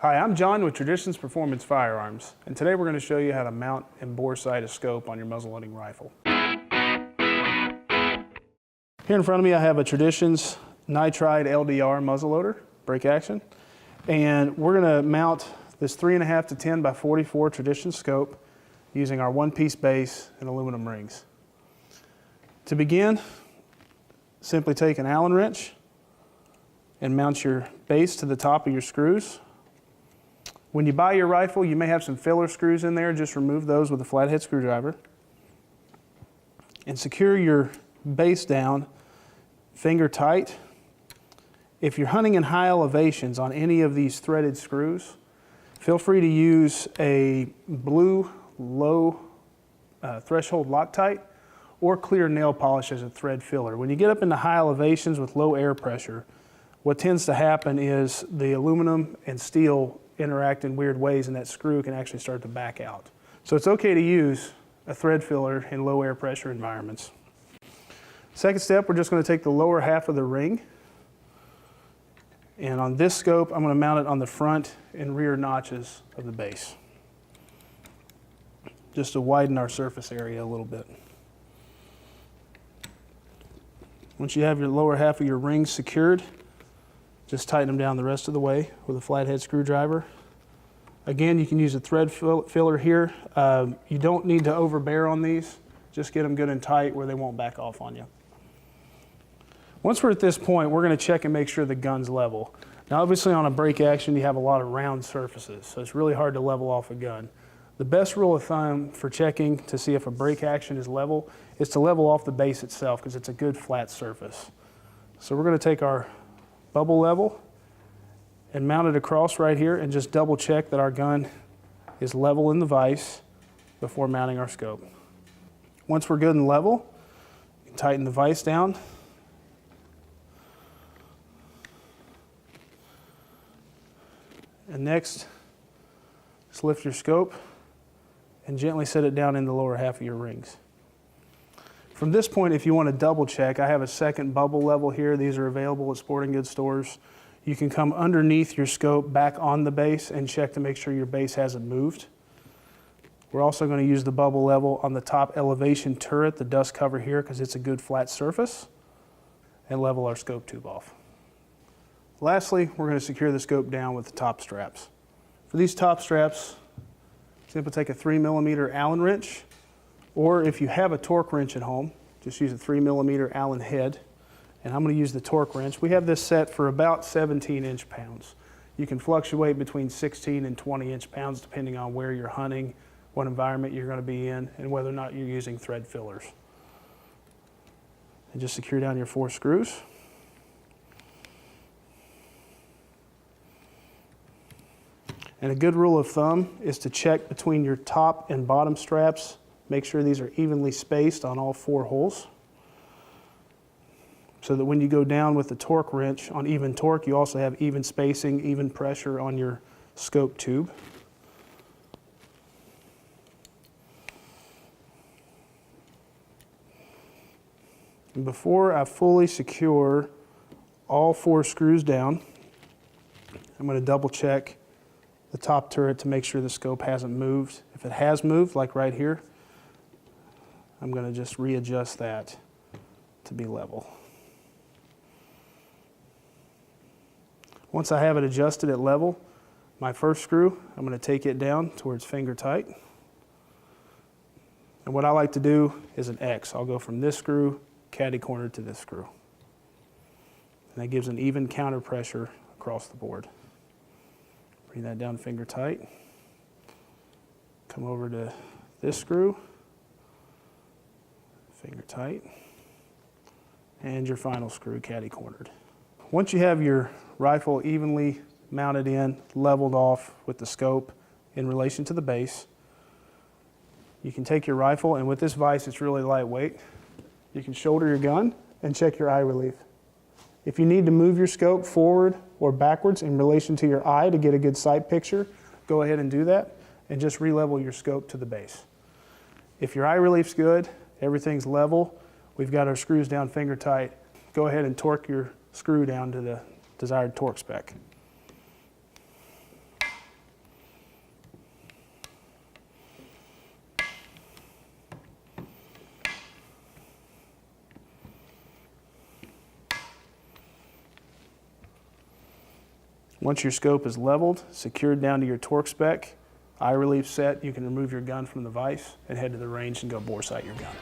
Hi, I'm John with Traditions Performance Firearms, and today we're going to show you how to mount and bore sight a scope on your muzzleloading rifle. Here in front of me I have a Traditions nitride LDR muzzleloader, break action, and we're going to mount this 3.5 to 10 by 44 Traditions scope using our one-piece base and aluminum rings. To begin, simply take an Allen wrench and mount your base to the top of your screws. When you buy your rifle, you may have some filler screws in there. Just remove those with a flathead screwdriver. And secure your base down finger tight. If you're hunting in high elevations on any of these threaded screws, feel free to use a blue low threshold Loctite or clear nail polish as a thread filler. When you get up into high elevations with low air pressure, what tends to happen is the aluminum and steel interact in weird ways and that screw can actually start to back out. So it's okay to use a thread filler in low air pressure environments. Second step, we're just going to take the lower half of the ring, and on this scope I'm going to mount it on the front and rear notches of the base, just to widen our surface area a little bit. Once you have your lower half of your rings secured, just tighten them down the rest of the way with a flathead screwdriver. Again, you can use a thread filler here. You don't need to overbear on these. Just get them good and tight where they won't back off on you. Once we're at this point, we're going to check and make sure the gun's level. Now obviously on a break action you have a lot of round surfaces, so it's really hard to level off a gun. The best rule of thumb for checking to see if a break action is level is to level off the base itself, because it's a good flat surface. So we're going to take our bubble level and mount it across right here and just double check that our gun is level in the vise before mounting our scope. Once we're good and level, you can tighten the vise down. And next, just lift your scope and gently set it down in the lower half of your rings. From this point, if you want to double check, I have a second bubble level here. These are available at sporting goods stores. You can come underneath your scope back on the base and check to make sure your base hasn't moved. We're also going to use the bubble level on the top elevation turret, the dust cover here, because it's a good flat surface, and level our scope tube off. Lastly, we're going to secure the scope down with the top straps. For these top straps, simply take a 3mm Allen wrench, or if you have a torque wrench at home, just use a 3mm Allen head. And I'm going to use the torque wrench. We have this set for about 17 inch-pounds. You can fluctuate between 16 and 20 inch-pounds depending on where you're hunting, what environment you're going to be in, and whether or not you're using thread fillers. And just secure down your 4 screws. And a good rule of thumb is to check between your top and bottom straps. Make sure these are evenly spaced on all 4 holes, so that when you go down with the torque wrench on even torque, you also have even spacing, even pressure on your scope tube. And before I fully secure all 4 screws down, I'm going to double check the top turret to make sure the scope hasn't moved. If it has moved, like right here, I'm going to just readjust that to be level. Once I have it adjusted at level, my first screw, I'm going to take it down towards finger tight. And what I like to do is an X. I'll go from this screw, caddy corner, to this screw. And that gives an even counter pressure across the board. Bring that down finger tight. Come over to this screw, finger tight, and your final screw caddy cornered. Once you have your rifle evenly mounted in, leveled off with the scope in relation to the base, you can take your rifle, and with this vise it's really lightweight, you can shoulder your gun and check your eye relief. If you need to move your scope forward or backwards in relation to your eye to get a good sight picture, go ahead and do that, and just re-level your scope to the base. If your eye relief's good, everything's level, we've got our screws down finger tight, go ahead and torque your screw down to the desired torque spec. Once your scope is leveled, secured down to your torque spec, eye relief set, you can remove your gun from the vise and head to the range and go bore sight your gun.